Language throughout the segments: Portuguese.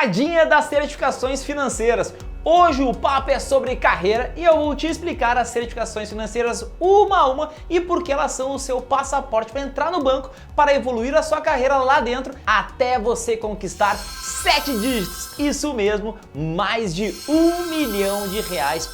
Pegadinha das certificações financeiras. Hoje o papo é sobre carreira e eu vou te explicar as certificações financeiras uma a uma e por que elas são o seu passaporte para entrar no banco, para evoluir a sua carreira lá dentro até você conquistar 7 dígitos. Isso mesmo, mais de R$1 milhão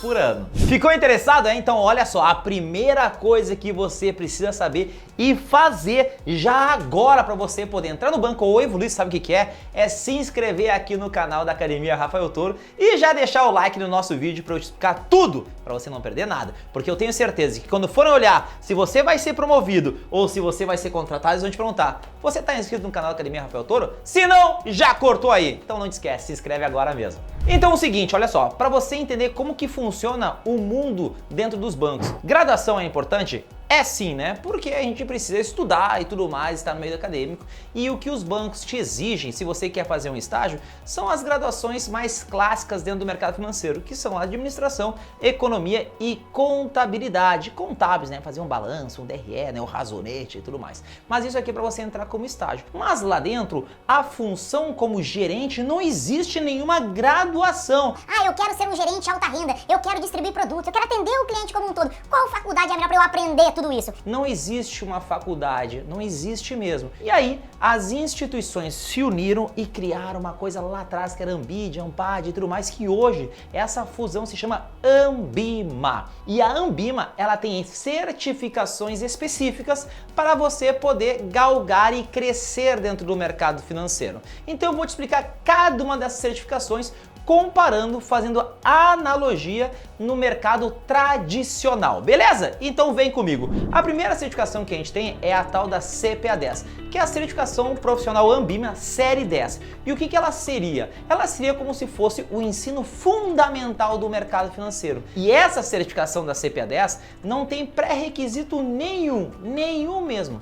por ano. Ficou interessado? Então olha só, a primeira coisa que você precisa saber e fazer já agora para você poder entrar no banco ou evoluir, sabe o que é? É se inscrever aqui no canal da Academia Rafael Toro e já deixar o like no nosso vídeo para eu te explicar tudo, para você não perder nada. Porque eu tenho certeza que quando forem olhar se você vai ser promovido ou se você vai ser contratado, eles vão te perguntar: você está inscrito no canal da Academia Rafael Toro? Se não, já cortou aí. Então não te esquece, se inscreve agora mesmo. Então é o seguinte, olha só, para você entender como que funciona o mundo dentro dos bancos. Graduação é importante? É sim, né? Porque a gente precisa estudar e tudo mais, estar no meio acadêmico. E o que os bancos te exigem, se você quer fazer um estágio, são as graduações mais clássicas dentro do mercado financeiro, que são a administração, economia e contabilidade. Contábeis, né? Fazer um balanço, um DRE, né? O razonete e tudo mais. Mas isso aqui é para você entrar como estágio. Mas lá dentro, a função como gerente não existe nenhuma graduação. Ah, eu quero ser um gerente alta renda, eu quero distribuir produtos, eu quero atender o cliente como um todo. Qual faculdade é melhor para eu aprender tudo isso? Não existe uma faculdade, não existe mesmo. E aí, as instituições se uniram e criaram uma coisa lá atrás que era Ambid, Ampad e tudo mais, que hoje essa fusão se chama Ambima. E a Ambima, ela tem certificações específicas para você poder galgar e crescer dentro do mercado financeiro. Então eu vou te explicar cada uma dessas certificações, comparando, fazendo analogia no mercado tradicional, beleza? Então vem comigo. A primeira certificação que a gente tem é a tal da CPA10, que é a certificação profissional Ambima série 10. E o que ela seria? Ela seria como se fosse o ensino fundamental do mercado financeiro. E essa certificação da CPA10 não tem pré-requisito nenhum mesmo.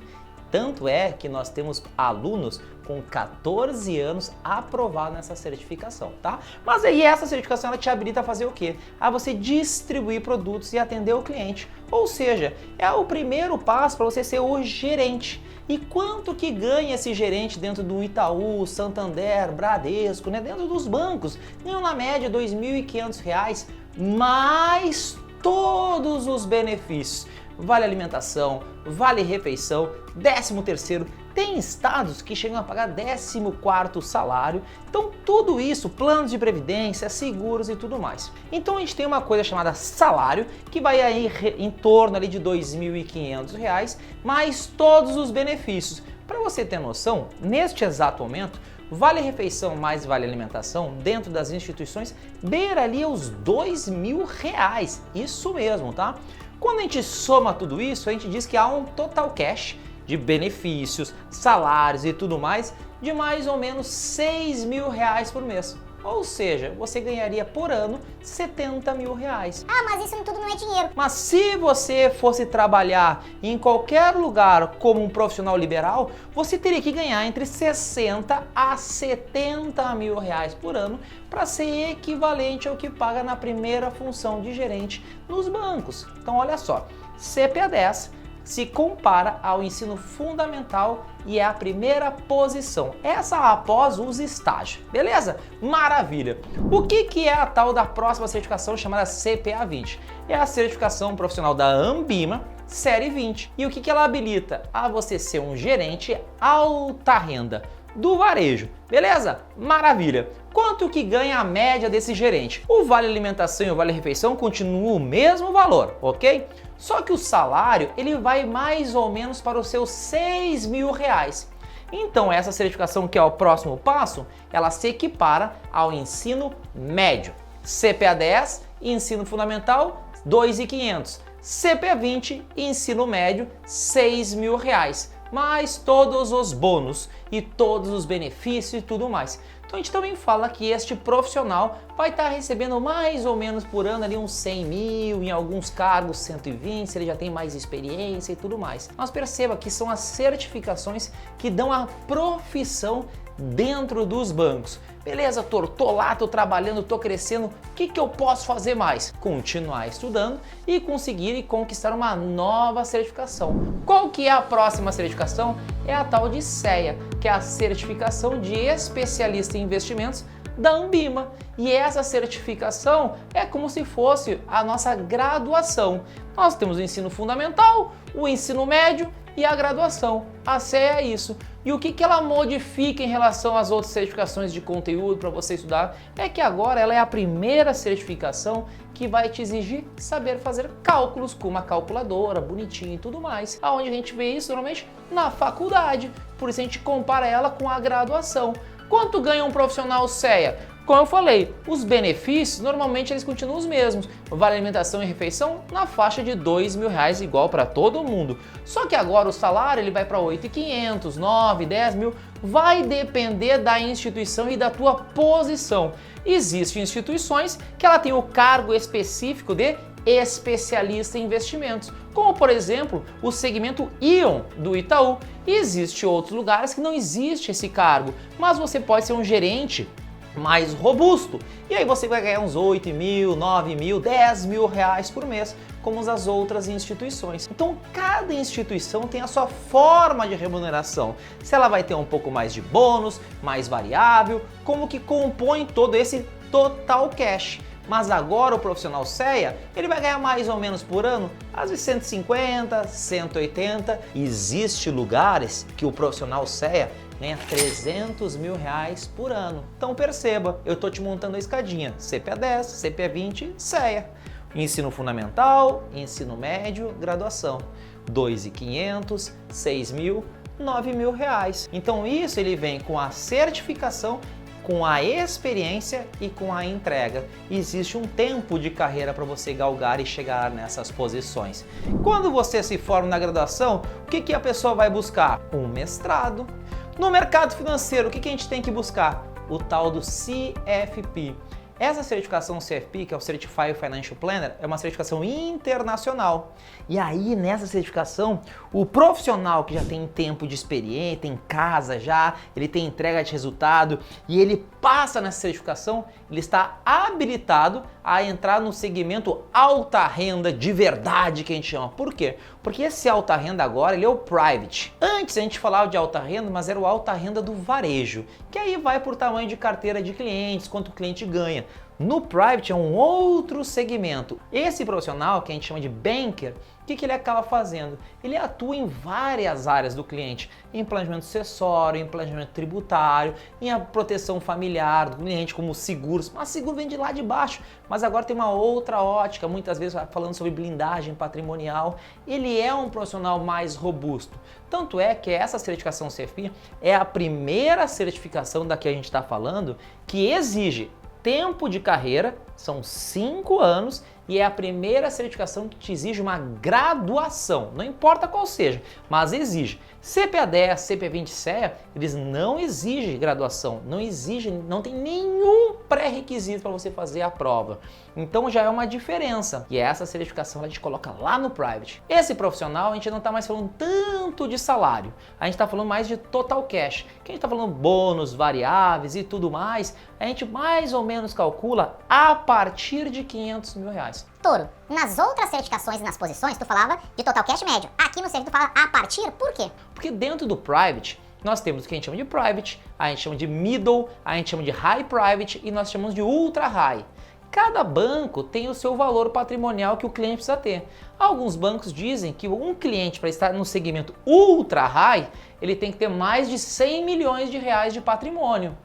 Tanto é que nós temos alunos com 14 anos aprovados nessa certificação, tá? Mas aí essa certificação ela te habilita a fazer o quê? A você distribuir produtos e atender o cliente. Ou seja, é o primeiro passo para você ser o gerente. E quanto que ganha esse gerente dentro do Itaú, Santander, Bradesco, né? Dentro dos bancos? Ganham na média R$ 2.500, mais todos os benefícios. Vale alimentação, vale refeição, 13º, tem estados que chegam a pagar 14º salário, então tudo isso, planos de previdência, seguros e tudo mais. Então a gente tem uma coisa chamada salário, que vai aí em torno ali de R$ 2.500, mais todos os benefícios. Para você ter noção, neste exato momento, vale refeição mais vale alimentação dentro das instituições beira ali os R$ 2.000, isso mesmo, tá? Quando a gente soma tudo isso, a gente diz que há um total cash de benefícios, salários e tudo mais de mais ou menos R$ 6.000 por mês. Ou seja, você ganharia por ano R$ 70.000. Ah, mas isso tudo não é dinheiro. Mas se você fosse trabalhar em qualquer lugar como um profissional liberal, você teria que ganhar entre 60 a 70 mil reais por ano para ser equivalente ao que paga na primeira função de gerente nos bancos. Então olha só, CPA10 se compara ao ensino fundamental e é a primeira posição, essa após os estágios, beleza? Maravilha! O que é a tal da próxima certificação chamada CPA20? É a certificação profissional da Ambima, série 20. E o que ela habilita? A você ser um gerente alta renda do varejo, beleza? Maravilha! Quanto que ganha a média desse gerente? O vale alimentação e o vale refeição continuam o mesmo valor, ok? Só que o salário ele vai mais ou menos para os seus R$ 6.000. Então essa certificação, que é o próximo passo, ela se equipara ao ensino médio. CPA10, ensino fundamental, R$ 2.500. CPA20, ensino médio, R$ 6.000. Mais todos os bônus e todos os benefícios e tudo mais. Então a gente também fala que este profissional vai estar recebendo mais ou menos por ano ali uns 100 mil, em alguns cargos 120, se ele já tem mais experiência e tudo mais. Mas perceba que são as certificações que dão a profissão dentro dos bancos. Beleza, tô lá, tô trabalhando, tô crescendo, o que eu posso fazer mais? Continuar estudando e conseguir e conquistar uma nova certificação. Qual que é a próxima certificação? É a tal de CEA, que é a certificação de especialista em investimentos da Anbima. E essa certificação é como se fosse a nossa graduação. Nós temos o ensino fundamental, o ensino médio e a graduação. A CEA é isso. E o que ela modifica em relação às outras certificações de conteúdo para você estudar é que agora ela é a primeira certificação que vai te exigir saber fazer cálculos com uma calculadora, bonitinha e tudo mais. Aonde a gente vê isso normalmente na faculdade, por isso a gente compara ela com a graduação. Quanto ganha um profissional CEA? Como eu falei, os benefícios normalmente eles continuam os mesmos. Vale alimentação e refeição na faixa de R$2.000 igual para todo mundo. Só que agora o salário ele vai para 8.500, 9, 10 mil. Vai depender da instituição e da tua posição. Existem instituições que ela tem o cargo específico de especialista em investimentos, como por exemplo o segmento Ion do Itaú. Existem outros lugares que não existe esse cargo, mas você pode ser um gerente mais robusto. E aí você vai ganhar uns 8 mil, 9 mil, 10 mil reais por mês, como as outras instituições. Então cada instituição tem a sua forma de remuneração. Se ela vai ter um pouco mais de bônus, mais variável, como que compõe todo esse total cash. Mas agora o profissional CEA, ele vai ganhar mais ou menos por ano, às vezes 150, 180. Existem lugares que o profissional CEA ganha 300 mil reais por ano. Então perceba, eu estou te montando a escadinha, CPA 10, CPA 20, CEA. Ensino fundamental, ensino médio, graduação. 2.500, 6 mil, 9 mil reais. Então isso ele vem com a certificação, com a experiência e com a entrega. Existe um tempo de carreira para você galgar e chegar nessas posições. Quando você se forma na graduação, o que a pessoa vai buscar? Um mestrado. No mercado financeiro, o que a gente tem que buscar? O tal do CFP. Essa certificação CFP, que é o Certified Financial Planner, é uma certificação internacional. E aí, nessa certificação, o profissional que já tem tempo de experiência, tem casa já, ele tem entrega de resultado e ele passa nessa certificação, ele está habilitado a entrar no segmento alta renda de verdade, que a gente chama. Por quê? Porque esse alta renda agora, ele é o private. Antes a gente falava de alta renda, mas era o alta renda do varejo, que aí vai por tamanho de carteira de clientes, quanto o cliente ganha. No private é um outro segmento. Esse profissional, que a gente chama de banker, o que ele acaba fazendo? Ele atua em várias áreas do cliente, em planejamento sucessório, em planejamento tributário, em a proteção familiar do cliente, como seguros. Mas seguro vem de lá de baixo, mas agora tem uma outra ótica, muitas vezes falando sobre blindagem patrimonial. Ele é um profissional mais robusto. Tanto é que essa certificação CFP é a primeira certificação da que a gente está falando que exige tempo de carreira, são 5 anos, e é a primeira certificação que te exige uma graduação, não importa qual seja, mas exige. CPA 10, CPA 20 CEA, eles não exigem graduação, não tem nenhum pré-requisito para você fazer a prova. Então já é uma diferença. E essa certificação a gente coloca lá no private. Esse profissional a gente não está mais falando tanto de salário, a gente está falando mais de total cash. Que a gente está falando bônus, variáveis e tudo mais, a gente mais ou menos calcula a partir de 500 mil reais. Toro, nas outras certificações e nas posições, tu falava de total cash médio. Aqui no CFP tu fala a partir, por quê? Porque dentro do private, nós temos o que a gente chama de private, a gente chama de middle, a gente chama de high private e nós chamamos de ultra high. Cada banco tem o seu valor patrimonial que o cliente precisa ter. Alguns bancos dizem que um cliente, para estar no segmento ultra high, ele tem que ter mais de 100 milhões de reais de patrimônio.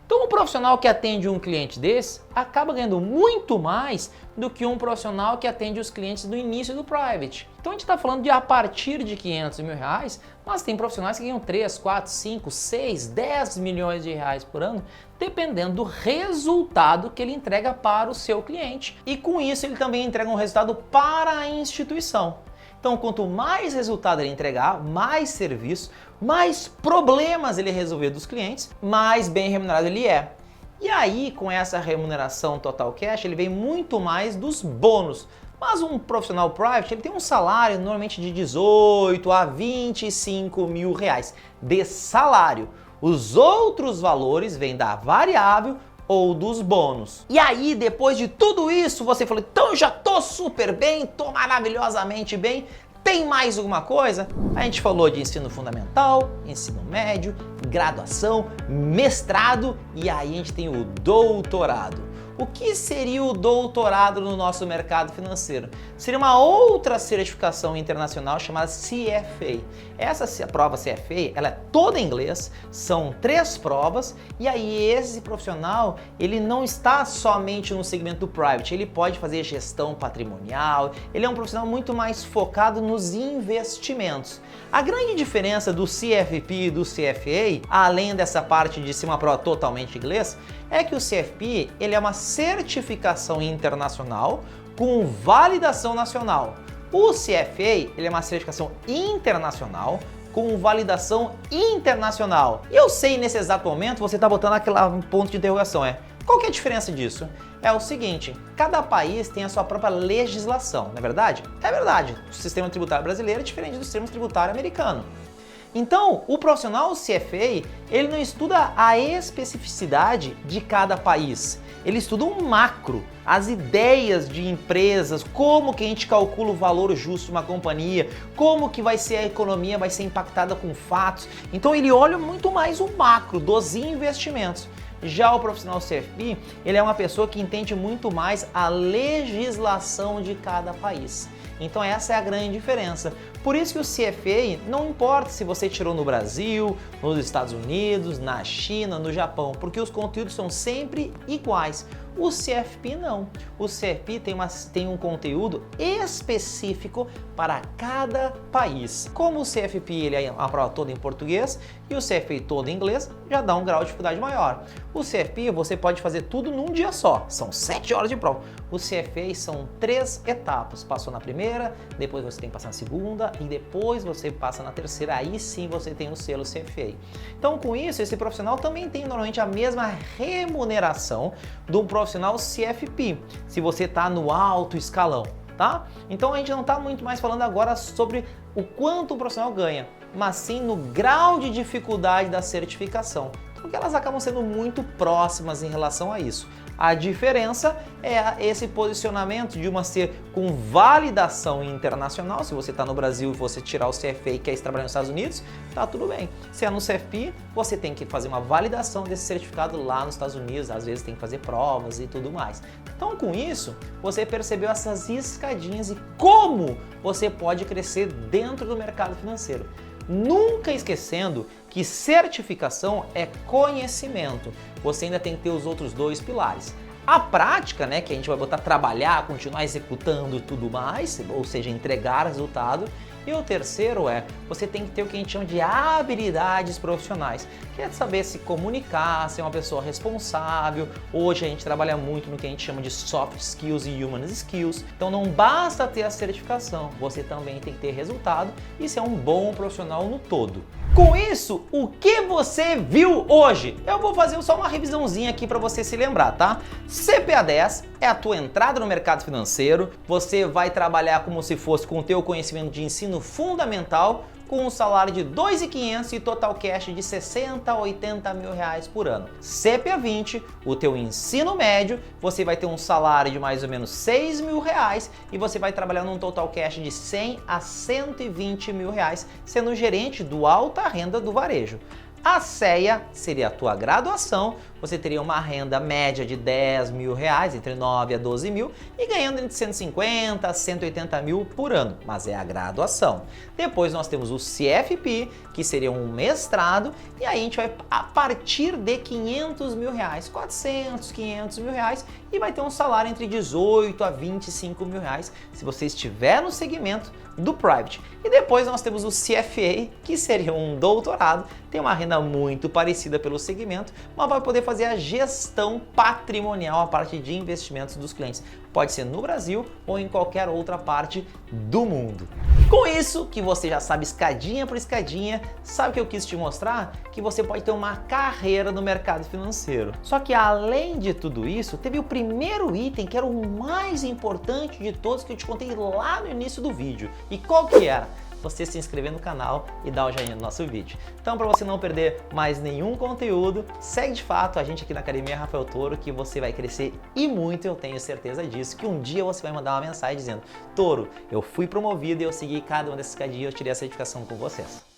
Então, um profissional que atende um cliente desse acaba ganhando muito mais do que um profissional que atende os clientes do início do private. Então, a gente está falando de a partir de 500 mil reais, mas tem profissionais que ganham 3, 4, 5, 6, 10 milhões de reais por ano, dependendo do resultado que ele entrega para o seu cliente. E com isso, ele também entrega um resultado para a instituição. Então, quanto mais resultado ele entregar, mais serviço, mais problemas ele resolver dos clientes, mais bem remunerado ele é. E aí, com essa remuneração total cash, ele vem muito mais dos bônus. Mas um profissional private, ele tem um salário normalmente de 18 a 25 mil reais de salário. Os outros valores vêm da variável ou dos bônus. E aí, depois de tudo isso, você falou, então eu já tô super bem, tô maravilhosamente bem. Tem mais alguma coisa? A gente falou de ensino fundamental, ensino médio, graduação, mestrado e aí a gente tem o doutorado. O que seria o doutorado no nosso mercado financeiro? Seria uma outra certificação internacional chamada CFA. Essa prova CFA, ela é toda em inglês, são 3 provas e aí esse profissional, ele não está somente no segmento do private, ele pode fazer gestão patrimonial, ele é um profissional muito mais focado nos investimentos. A grande diferença do CFP e do CFA, além dessa parte de ser uma prova totalmente em inglês, é que o CFP ele é uma certificação internacional com validação nacional. O CFA ele é uma certificação internacional com validação internacional. E eu sei nesse exato momento você está botando aquele ponto de interrogação, qual que é a diferença disso? É o seguinte, cada país tem a sua própria legislação, não é verdade? É verdade, o sistema tributário brasileiro é diferente do sistema tributário americano. Então, o profissional CFA, ele não estuda a especificidade de cada país, ele estuda o macro, as ideias de empresas, como que a gente calcula o valor justo de uma companhia, como que vai ser a economia, vai ser impactada com fatos. Então, ele olha muito mais o macro dos investimentos. Já o profissional CFP, ele é uma pessoa que entende muito mais a legislação de cada país. Então essa é a grande diferença. Por isso que o CFA não importa se você tirou no Brasil, nos Estados Unidos, na China, no Japão, porque os conteúdos são sempre iguais. O CFP não. O CFP tem um conteúdo específico para cada país. Como o CFP ele é uma prova toda em português e o CFA todo em inglês, já dá um grau de dificuldade maior. O CFP você pode fazer tudo num dia só, são 7 horas de prova. O CFA são 3 etapas, passou na primeira, depois você tem que passar na segunda e depois você passa na terceira, aí sim você tem o selo CFA. Então com isso, esse profissional também tem normalmente a mesma remuneração do profissional CFP, se você está no alto escalão, tá? Então a gente não está muito mais falando agora sobre o quanto o profissional ganha, mas sim no grau de dificuldade da certificação, porque elas acabam sendo muito próximas em relação a isso. A diferença é esse posicionamento de uma ser com validação internacional. Se você está no Brasil e você tirar o CFA e quer trabalhar nos Estados Unidos, tá tudo bem. Se é no CFP, você tem que fazer uma validação desse certificado lá nos Estados Unidos, às vezes tem que fazer provas e tudo mais. Então com isso, você percebeu essas escadinhas e como você pode crescer dentro do mercado financeiro. Nunca esquecendo que certificação é conhecimento. Você ainda tem que ter os outros 2 pilares. A prática, né, que a gente vai botar trabalhar, continuar executando e tudo mais, ou seja, entregar resultado. E o terceiro você tem que ter o que a gente chama de habilidades profissionais, que é saber se comunicar, ser uma pessoa responsável. Hoje a gente trabalha muito no que a gente chama de soft skills e human skills. Então não basta ter a certificação, você também tem que ter resultado e ser um bom profissional no todo. Com isso, o que você viu hoje? Eu vou fazer só uma revisãozinha aqui para você se lembrar, tá? CPA 10 é a tua entrada no mercado financeiro. Você vai trabalhar como se fosse com o teu conhecimento de ensino fundamental, com um salário de R$ 2.500 e total cash de 60 a 80 mil reais por ano. CPA 20, o teu ensino médio, você vai ter um salário de mais ou menos 6 mil reais e você vai trabalhar num total cash de 100 a 120 mil reais, sendo gerente do alta renda do varejo. A CEA seria a tua graduação, você teria uma renda média de 10 mil reais, entre 9 a 12 mil, e ganhando entre 150 a 180 mil por ano, mas é a graduação. Depois nós temos o CFP, que seria um mestrado, e aí a gente vai a partir de 500 mil reais, 400, 500 mil reais, e vai ter um salário entre 18 a 25 mil reais, se você estiver no segmento do private. E depois nós temos o CFA, que seria um doutorado, tem uma renda muito parecida pelo segmento, mas vai poder fazer a gestão patrimonial, a parte de investimentos dos clientes. Pode ser no Brasil ou em qualquer outra parte do mundo. Com isso, que você já sabe escadinha por escadinha, sabe o que eu quis te mostrar? Que você pode ter uma carreira no mercado financeiro. Só que além de tudo isso, teve o primeiro item que era o mais importante de todos que eu te contei lá no início do vídeo. E qual que era? Você se inscrever no canal e dar o joinha no nosso vídeo. Então, para você não perder mais nenhum conteúdo, segue de fato a gente aqui na Academia Rafael Toro, que você vai crescer e muito, eu tenho certeza disso, que um dia você vai mandar uma mensagem dizendo: Toro, eu fui promovido e eu segui cada uma dessas escadinhas e eu tirei a certificação com vocês.